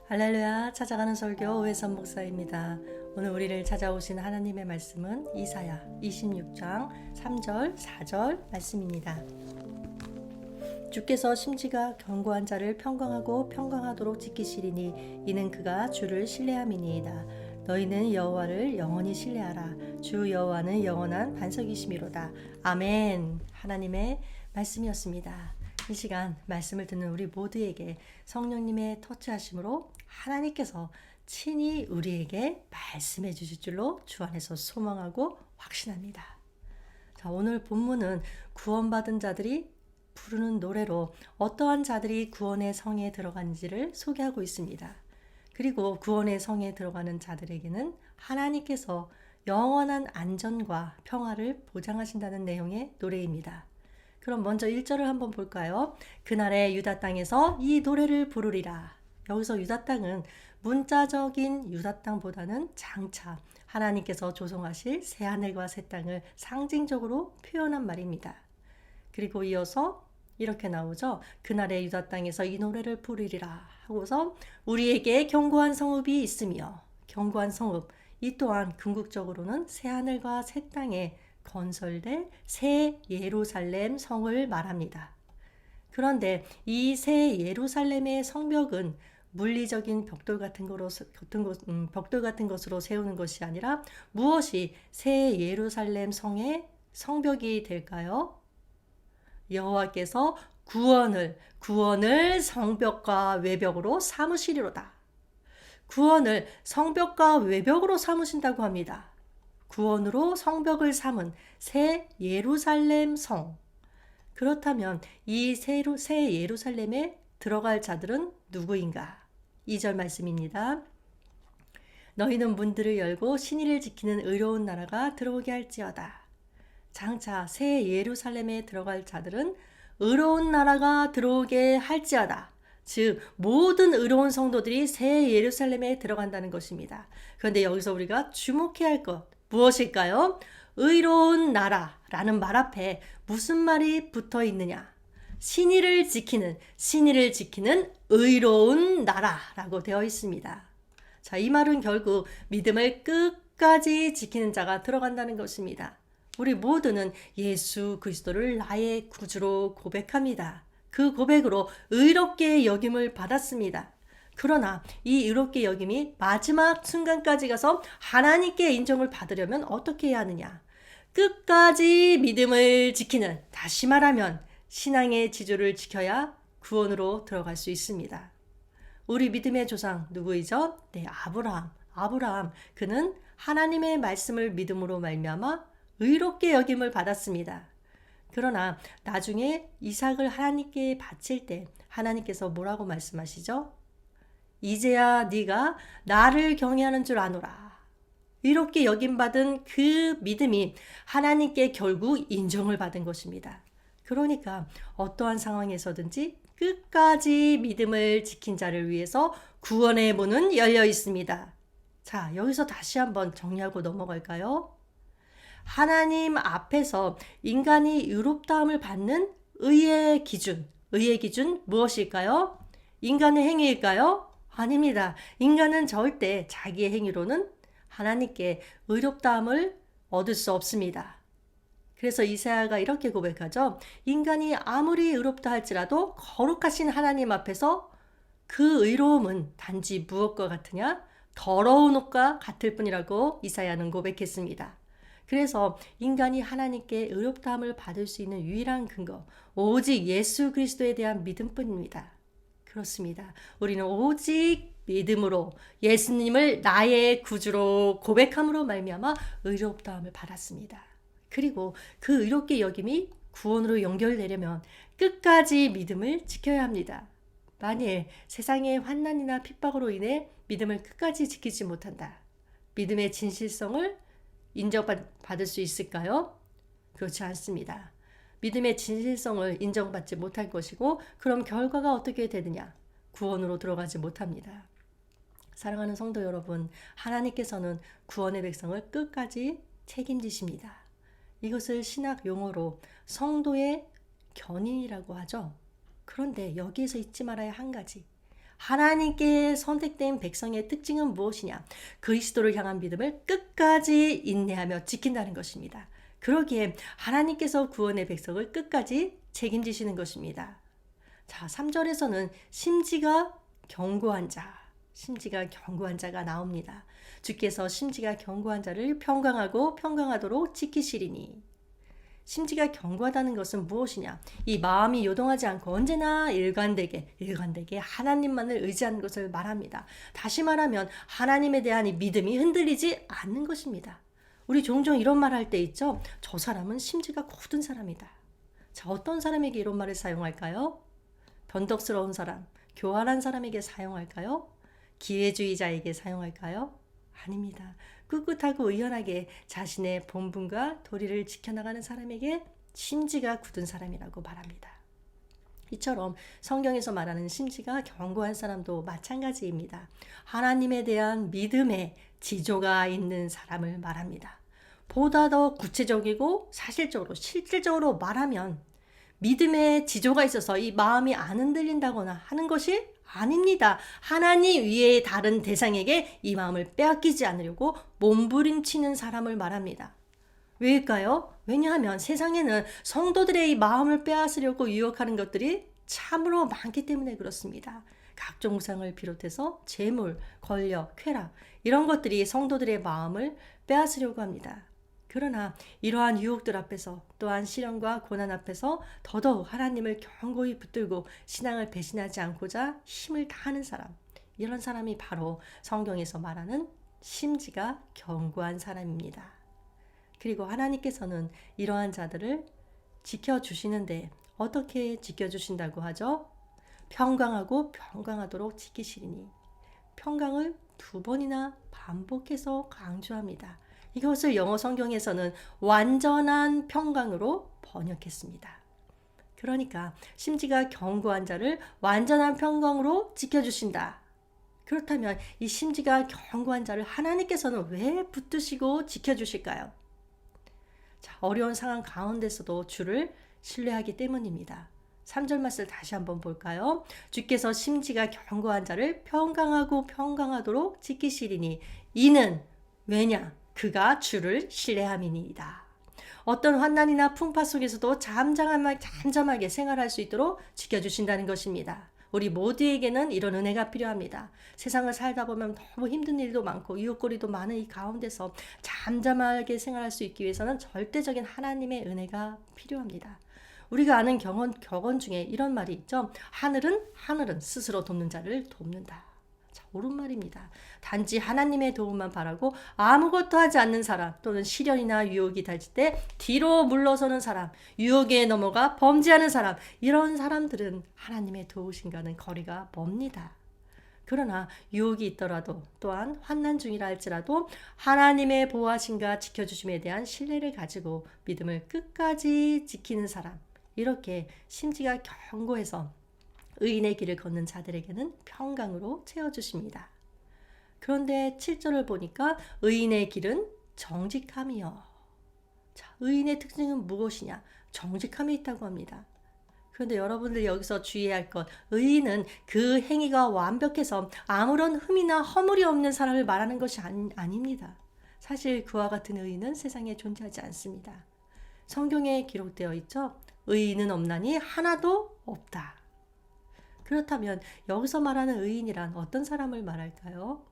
할렐루야, 찾아가는 설교 오해선 목사입니다. 오늘 우리를 찾아오신 하나님의 말씀은 이사야 26장 3절 4절 말씀입니다. 주께서 심지가 견고한 자를 평강하고 평강하도록 지키시리니 이는 그가 주를 신뢰함이니이다. 너희는 여호와를 영원히 신뢰하라. 주 여호와는 영원한 반석이시미로다. 아멘. 하나님의 말씀이었습니다. 이 시간 말씀을 듣는 우리 모두에게 성령님의 터치하심으로 하나님께서 친히 우리에게 말씀해 주실 줄로 주 안에서 소망하고 확신합니다. 자, 오늘 본문은 구원받은 자들이 부르는 노래로 어떠한 자들이 구원의 성에 들어간지를 소개하고 있습니다. 그리고 구원의 성에 들어가는 자들에게는 하나님께서 영원한 안전과 평화를 보장하신다는 내용의 노래입니다. 그럼 먼저 1절을 한번 볼까요? 그날에 유다 땅에서 이 노래를 부르리라. 여기서 유다 땅은 문자적인 유다 땅보다는 장차 하나님께서 조성하실 새하늘과 새 땅을 상징적으로 표현한 말입니다. 그리고 이어서 이렇게 나오죠. 그날에 유다 땅에서 이 노래를 부르리라 하고서 우리에게 견고한 성읍이 있으며, 견고한 성읍, 이 또한 궁극적으로는 새하늘과 새 땅에 건설될 새 예루살렘 성을 말합니다. 그런데 이 새 예루살렘의 성벽은 물리적인 벽돌 같은 것으로 세우는 것이 아니라 무엇이 새 예루살렘 성의 성벽이 될까요? 여호와께서 구원을 성벽과 외벽으로 삼으시리로다. 구원을 성벽과 외벽으로 삼으신다고 합니다. 구원으로 성벽을 삼은 새 예루살렘 성. 그렇다면 이 새 예루살렘에 들어갈 자들은 누구인가? 2절 말씀입니다. 너희는 문들을 열고 신의를 지키는 의로운 나라가 들어오게 할지어다. 장차 새 예루살렘에 들어갈 자들은 의로운 나라가 들어오게 할지어다. 즉 모든 의로운 성도들이 새 예루살렘에 들어간다는 것입니다. 그런데 여기서 우리가 주목해야 할 것 무엇일까요? 의로운 나라라는 말 앞에 무슨 말이 붙어 있느냐? 신의를 지키는 의로운 나라라고 되어 있습니다. 자, 이 말은 결국 믿음을 끝까지 지키는 자가 들어간다는 것입니다. 우리 모두는 예수 그리스도를 나의 구주로 고백합니다. 그 고백으로 의롭게 여김을 받았습니다. 그러나 이 의롭게 여김이 마지막 순간까지 가서 하나님께 인정을 받으려면 어떻게 해야 하느냐? 끝까지 믿음을 지키는, 다시 말하면 신앙의 지조를 지켜야 구원으로 들어갈 수 있습니다. 우리 믿음의 조상 누구이죠? 네, 아브라함. 그는 하나님의 말씀을 믿음으로 말미암아 의롭게 여김을 받았습니다. 그러나 나중에 이삭을 하나님께 바칠 때 하나님께서 뭐라고 말씀하시죠? 이제야 네가 나를 경외하는 줄 아노라. 이렇게 여김받은 그 믿음이 하나님께 결국 인정을 받은 것입니다. 그러니까 어떠한 상황에서든지 끝까지 믿음을 지킨 자를 위해서 구원의 문은 열려 있습니다. 자, 여기서 다시 한번 정리하고 넘어갈까요? 하나님 앞에서 인간이 의롭다함을 받는 의의 기준 무엇일까요? 인간의 행위일까요? 아닙니다. 인간은 절대 자기의 행위로는 하나님께 의롭다함을 얻을 수 없습니다. 그래서 이사야가 이렇게 고백하죠. 인간이 아무리 의롭다 할지라도 거룩하신 하나님 앞에서 그 의로움은 단지 무엇과 같으냐? 더러운 옷과 같을 뿐이라고 이사야는 고백했습니다. 그래서 인간이 하나님께 의롭다함을 받을 수 있는 유일한 근거, 오직 예수 그리스도에 대한 믿음뿐입니다. 그렇습니다. 우리는 오직 믿음으로 예수님을 나의 구주로 고백함으로 말미암아 의롭다함을 받았습니다. 그리고 그 의롭게 여김이 구원으로 연결되려면 끝까지 믿음을 지켜야 합니다. 만일 세상의 환난이나 핍박으로 인해 믿음을 끝까지 지키지 못한다. 믿음의 진실성을 인정받을 수 있을까요? 그렇지 않습니다. 믿음의 진실성을 인정받지 못할 것이고 그럼 결과가 어떻게 되느냐? 구원으로 들어가지 못합니다. 사랑하는 성도 여러분, 하나님께서는 구원의 백성을 끝까지 책임지십니다. 이것을 신학 용어로 성도의 견인이라고 하죠. 그런데 여기에서 잊지 말아야 한 가지. 하나님께 선택된 백성의 특징은 무엇이냐? 그리스도를 향한 믿음을 끝까지 인내하며 지킨다는 것입니다. 그러기에 하나님께서 구원의 백성을 끝까지 책임지시는 것입니다. 자, 3절에서는 심지가 견고한 자가 나옵니다. 주께서 심지가 견고한 자를 평강하고 평강하도록 지키시리니. 심지가 견고하다는 것은 무엇이냐? 이 마음이 요동하지 않고 언제나 일관되게 하나님만을 의지하는 것을 말합니다. 다시 말하면 하나님에 대한 이 믿음이 흔들리지 않는 것입니다. 우리 종종 이런 말 할 때 있죠? 저 사람은 심지가 굳은 사람이다. 자, 어떤 사람에게 이런 말을 사용할까요? 변덕스러운 사람, 교활한 사람에게 사용할까요? 기회주의자에게 사용할까요? 아닙니다. 꿋꿋하고 의연하게 자신의 본분과 도리를 지켜나가는 사람에게 심지가 굳은 사람이라고 말합니다. 이처럼 성경에서 말하는 심지가 견고한 사람도 마찬가지입니다. 하나님에 대한 믿음의 지조가 있는 사람을 말합니다. 보다 더 구체적이고 사실적으로 실질적으로 말하면 믿음의 지조가 있어서 이 마음이 안 흔들린다거나 하는 것이 아닙니다. 하나님 위에 다른 대상에게 이 마음을 빼앗기지 않으려고 몸부림치는 사람을 말합니다. 왜일까요? 왜냐하면 세상에는 성도들의 이 마음을 빼앗으려고 유혹하는 것들이 참으로 많기 때문에 그렇습니다. 각종 우상을 비롯해서 재물, 권력, 쾌락 이런 것들이 성도들의 마음을 빼앗으려고 합니다. 그러나 이러한 유혹들 앞에서 또한 시련과 고난 앞에서 더더욱 하나님을 견고히 붙들고 신앙을 배신하지 않고자 힘을 다하는 사람, 이런 사람이 바로 성경에서 말하는 심지가 견고한 사람입니다. 그리고 하나님께서는 이러한 자들을 지켜주시는데 어떻게 지켜주신다고 하죠? 평강하고 평강하도록 지키시리니. 평강을 2번이나 반복해서 강조합니다. 이것을 영어 성경에서는 완전한 평강으로 번역했습니다. 그러니까 심지가 견고한 자를 완전한 평강으로 지켜주신다. 그렇다면 이 심지가 견고한 자를 하나님께서는 왜 붙드시고 지켜주실까요? 자, 어려운 상황 가운데서도 주를 신뢰하기 때문입니다. 3절 말씀을 다시 한번 볼까요? 주께서 심지가 견고한 자를 평강하고 평강하도록 지키시리니 이는 왜냐? 그가 주를 신뢰함이니이다. 어떤 환난이나 풍파 속에서도 잠잠하게 생활할 수 있도록 지켜주신다는 것입니다. 우리 모두에게는 이런 은혜가 필요합니다. 세상을 살다 보면 너무 힘든 일도 많고 이웃거리도 많은 이 가운데서 잠잠하게 생활할 수 있기 위해서는 절대적인 하나님의 은혜가 필요합니다. 우리가 아는 격언 중에 이런 말이 있죠. 하늘은 스스로 돕는 자를 돕는다. 자, 옳은 말입니다. 단지 하나님의 도움만 바라고 아무것도 하지 않는 사람, 또는 시련이나 유혹이 닥칠 때 뒤로 물러서는 사람, 유혹에 넘어가 범죄하는 사람, 이런 사람들은 하나님의 도우심과는 거리가 멉니다. 그러나 유혹이 있더라도 또한 환난 중이라 할지라도 하나님의 보호하심과 지켜주심에 대한 신뢰를 가지고 믿음을 끝까지 지키는 사람, 이렇게 심지가 견고해서 의인의 길을 걷는 자들에게는 평강으로 채워주십니다. 그런데 7절을 보니까 의인의 길은 정직함이요. 자, 의인의 특징은 무엇이냐? 정직함이 있다고 합니다. 그런데 여러분들 여기서 주의해야 할 것, 의인은 그 행위가 완벽해서 아무런 흠이나 허물이 없는 사람을 말하는 것이 아닙니다. 사실 그와 같은 의인은 세상에 존재하지 않습니다. 성경에 기록되어 있죠. 의인은 없나니 하나도 없다. 그렇다면 여기서 말하는 의인이란 어떤 사람을 말할까요?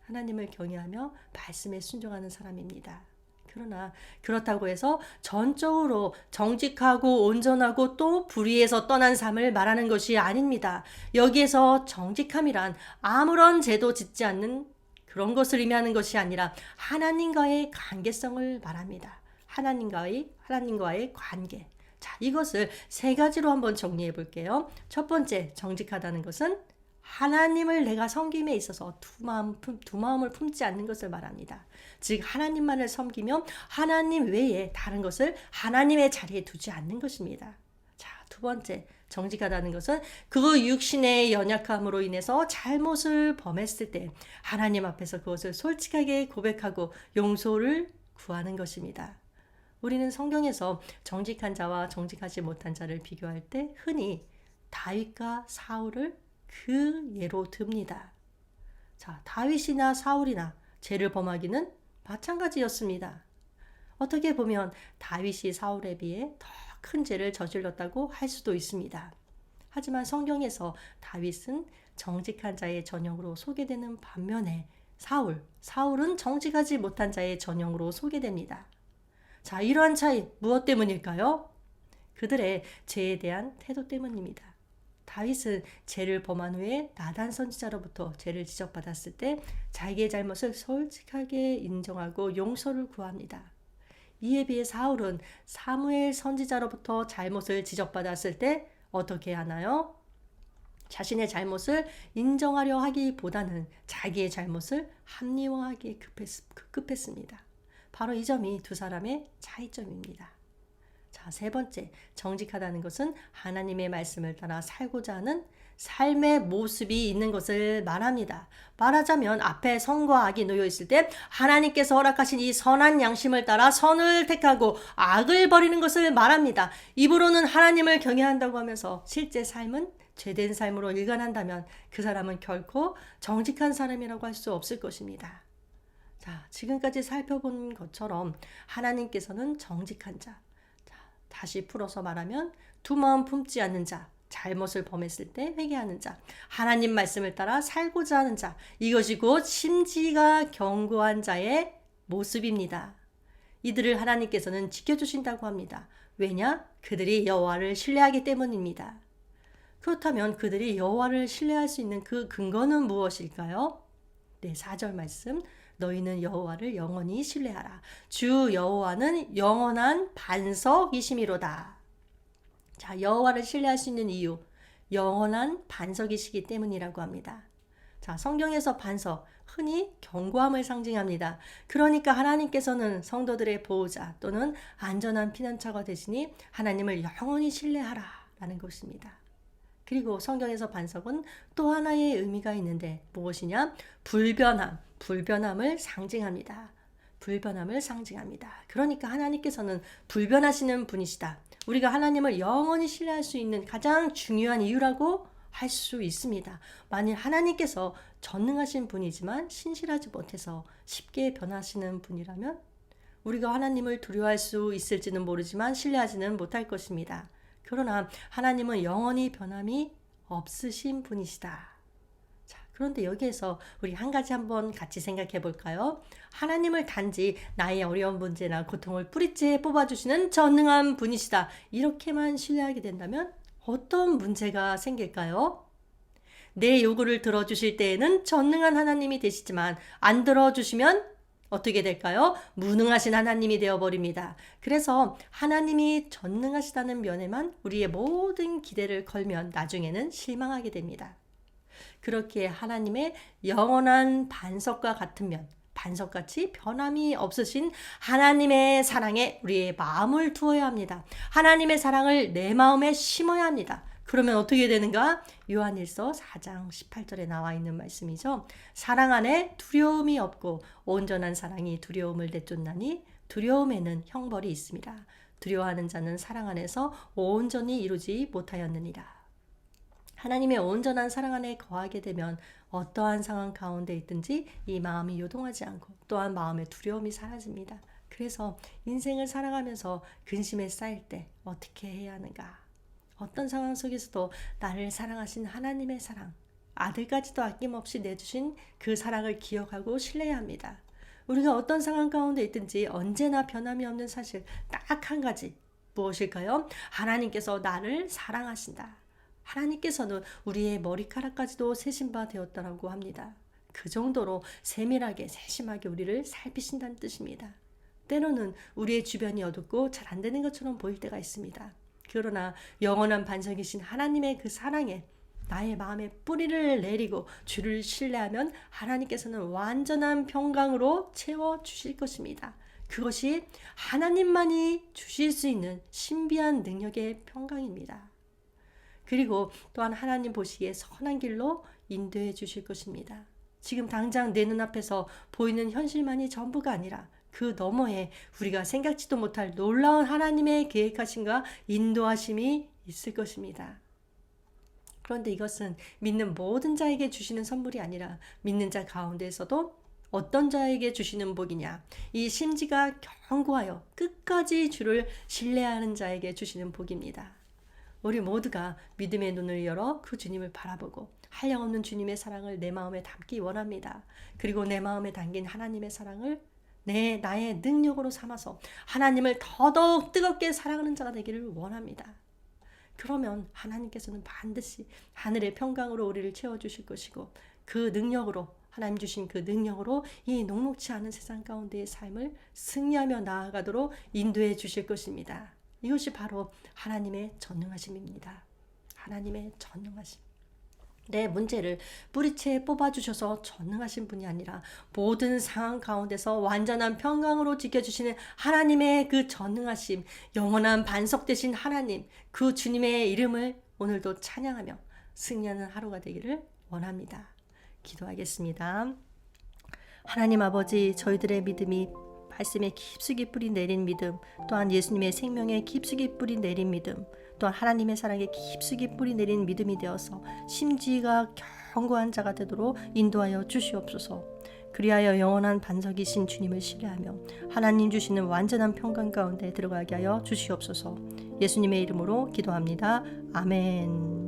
하나님을 경외하며 말씀에 순종하는 사람입니다. 그러나 그렇다고 해서 전적으로 정직하고 온전하고 또 불의에서 떠난 삶을 말하는 것이 아닙니다. 여기에서 정직함이란 아무런 죄도 짓지 않는 그런 것을 의미하는 것이 아니라 하나님과의 관계성을 말합니다. 하나님과의 관계. 자, 이것을 3가지로 한번 정리해 볼게요. 첫 번째, 정직하다는 것은 하나님을 내가 섬김에 있어서 두 마음을 품지 않는 것을 말합니다. 즉 하나님만을 섬기며 하나님 외에 다른 것을 하나님의 자리에 두지 않는 것입니다. 자, 2번째, 정직하다는 것은 그 육신의 연약함으로 인해서 잘못을 범했을 때 하나님 앞에서 그것을 솔직하게 고백하고 용서를 구하는 것입니다. 우리는 성경에서 정직한 자와 정직하지 못한 자를 비교할 때 흔히 다윗과 사울을 그 예로 듭니다. 자, 다윗이나 사울이나 죄를 범하기는 마찬가지였습니다. 어떻게 보면 다윗이 사울에 비해 더 큰 죄를 저질렀다고 할 수도 있습니다. 하지만 성경에서 다윗은 정직한 자의 전형으로 소개되는 반면에 사울은 정직하지 못한 자의 전형으로 소개됩니다. 자, 이러한 차이 무엇 때문일까요? 그들의 죄에 대한 태도 때문입니다. 다윗은 죄를 범한 후에 나단 선지자로부터 죄를 지적받았을 때 자기의 잘못을 솔직하게 인정하고 용서를 구합니다. 이에 비해 사울은 사무엘 선지자로부터 잘못을 지적받았을 때 어떻게 하나요? 자신의 잘못을 인정하려 하기보다는 자기의 잘못을 합리화하기에 급했습니다. 바로 이 점이 두 사람의 차이점입니다. 자, 세 번째, 정직하다는 것은 하나님의 말씀을 따라 살고자 하는 삶의 모습이 있는 것을 말합니다. 말하자면 앞에 선과 악이 놓여 있을 때 하나님께서 허락하신 이 선한 양심을 따라 선을 택하고 악을 버리는 것을 말합니다. 입으로는 하나님을 경외한다고 하면서 실제 삶은 죄된 삶으로 일관한다면 그 사람은 결코 정직한 사람이라고 할 수 없을 것입니다. 자, 지금까지 살펴본 것처럼 하나님께서는 정직한 자, 다시 풀어서 말하면 두 마음 품지 않는 자, 잘못을 범했을 때 회개하는 자, 하나님 말씀을 따라 살고자 하는 자, 이것이 곧 심지가 견고한 자의 모습입니다. 이들을 하나님께서는 지켜주신다고 합니다. 왜냐? 그들이 여호와를 신뢰하기 때문입니다. 그렇다면 그들이 여호와를 신뢰할 수 있는 그 근거는 무엇일까요? 네, 4절 말씀. 너희는 여호와를 영원히 신뢰하라. 주 여호와는 영원한 반석이심이로다. 자, 여호와를 신뢰할 수 있는 이유, 영원한 반석이시기 때문이라고 합니다. 자, 성경에서 반석, 흔히 견고함을 상징합니다. 그러니까 하나님께서는 성도들의 보호자 또는 안전한 피난처가 되시니 하나님을 영원히 신뢰하라 라는 것입니다. 그리고 성경에서 반석은 또 하나의 의미가 있는데 무엇이냐? 불변함을 상징합니다. 불변함을 상징합니다. 그러니까 하나님께서는 불변하시는 분이시다. 우리가 하나님을 영원히 신뢰할 수 있는 가장 중요한 이유라고 할 수 있습니다. 만일 하나님께서 전능하신 분이지만 신실하지 못해서 쉽게 변하시는 분이라면 우리가 하나님을 두려워할 수 있을지는 모르지만 신뢰하지는 못할 것입니다. 그러나 하나님은 영원히 변함이 없으신 분이시다. 자, 그런데 여기에서 우리 한 가지 한번 같이 생각해 볼까요? 하나님을 단지 나의 어려운 문제나 고통을 뿌리째 뽑아주시는 전능한 분이시다. 이렇게만 신뢰하게 된다면 어떤 문제가 생길까요? 내 요구를 들어주실 때에는 전능한 하나님이 되시지만 안 들어주시면 어떻게 될까요? 무능하신 하나님이 되어버립니다. 그래서 하나님이 전능하시다는 면에만 우리의 모든 기대를 걸면 나중에는 실망하게 됩니다. 그렇게 하나님의 영원한 반석과 같은 면, 반석같이 변함이 없으신 하나님의 사랑에 우리의 마음을 두어야 합니다. 하나님의 사랑을 내 마음에 심어야 합니다. 그러면 어떻게 되는가? 요한일서 4장 18절에 나와 있는 말씀이죠. 사랑 안에 두려움이 없고 온전한 사랑이 두려움을 내쫓나니 두려움에는 형벌이 있습니다. 두려워하는 자는 사랑 안에서 온전히 이루지 못하였느니라. 하나님의 온전한 사랑 안에 거하게 되면 어떠한 상황 가운데 있든지 이 마음이 요동하지 않고 또한 마음의 두려움이 사라집니다. 그래서 인생을 살아가면서 근심에 쌓일 때 어떻게 해야 하는가? 어떤 상황 속에서도 나를 사랑하신 하나님의 사랑, 아들까지도 아낌없이 내주신 그 사랑을 기억하고 신뢰해야 합니다. 우리가 어떤 상황 가운데 있든지 언제나 변함이 없는 사실 딱 한 가지, 무엇일까요? 하나님께서 나를 사랑하신다. 하나님께서는 우리의 머리카락까지도 세신 바 되었다라고 합니다. 그 정도로 세밀하게 세심하게 우리를 살피신다는 뜻입니다. 때로는 우리의 주변이 어둡고 잘 안 되는 것처럼 보일 때가 있습니다. 그러나 영원한 반석이신 하나님의 그 사랑에 나의 마음에 뿌리를 내리고 주를 신뢰하면 하나님께서는 완전한 평강으로 채워주실 것입니다. 그것이 하나님만이 주실 수 있는 신비한 능력의 평강입니다. 그리고 또한 하나님 보시기에 선한 길로 인도해 주실 것입니다. 지금 당장 내 눈앞에서 보이는 현실만이 전부가 아니라 그 너머에 우리가 생각지도 못할 놀라운 하나님의 계획하심과 인도하심이 있을 것입니다. 그런데 이것은 믿는 모든 자에게 주시는 선물이 아니라 믿는 자 가운데에서도 어떤 자에게 주시는 복이냐? 이 심지가 견고하여 끝까지 주를 신뢰하는 자에게 주시는 복입니다. 우리 모두가 믿음의 눈을 열어 그 주님을 바라보고 한량없는 주님의 사랑을 내 마음에 담기 원합니다. 그리고 내 마음에 담긴 하나님의 사랑을 나의 능력으로 삼아서 하나님을 더더욱 뜨겁게 사랑하는 자가 되기를 원합니다. 그러면 하나님께서는 반드시 하늘의 평강으로 우리를 채워주실 것이고 그 능력으로 하나님 주신 그 능력으로 이 녹록지 않은 세상 가운데의 삶을 승리하며 나아가도록 인도해 주실 것입니다. 이것이 바로 하나님의 전능하심입니다. 하나님의 전능하심. 내 문제를 뿌리채 뽑아주셔서 전능하신 분이 아니라 모든 상황 가운데서 완전한 평강으로 지켜주시는 하나님의 그 전능하심, 영원한 반석 되신 하나님, 그 주님의 이름을 오늘도 찬양하며 승리하는 하루가 되기를 원합니다. 기도하겠습니다. 하나님 아버지, 저희들의 믿음이 말씀에 깊숙이 뿌리 내린 믿음, 또한 예수님의 생명에 깊숙이 뿌리 내린 믿음, 또한 하나님의 사랑에 깊숙이 뿌리 내린 믿음이 되어서 심지가 견고한 자가 되도록 인도하여 주시옵소서. 그리하여 영원한 반석이신 주님을 신뢰하며 하나님 주시는 완전한 평강 가운데 들어가게 하여 주시옵소서. 예수님의 이름으로 기도합니다. 아멘.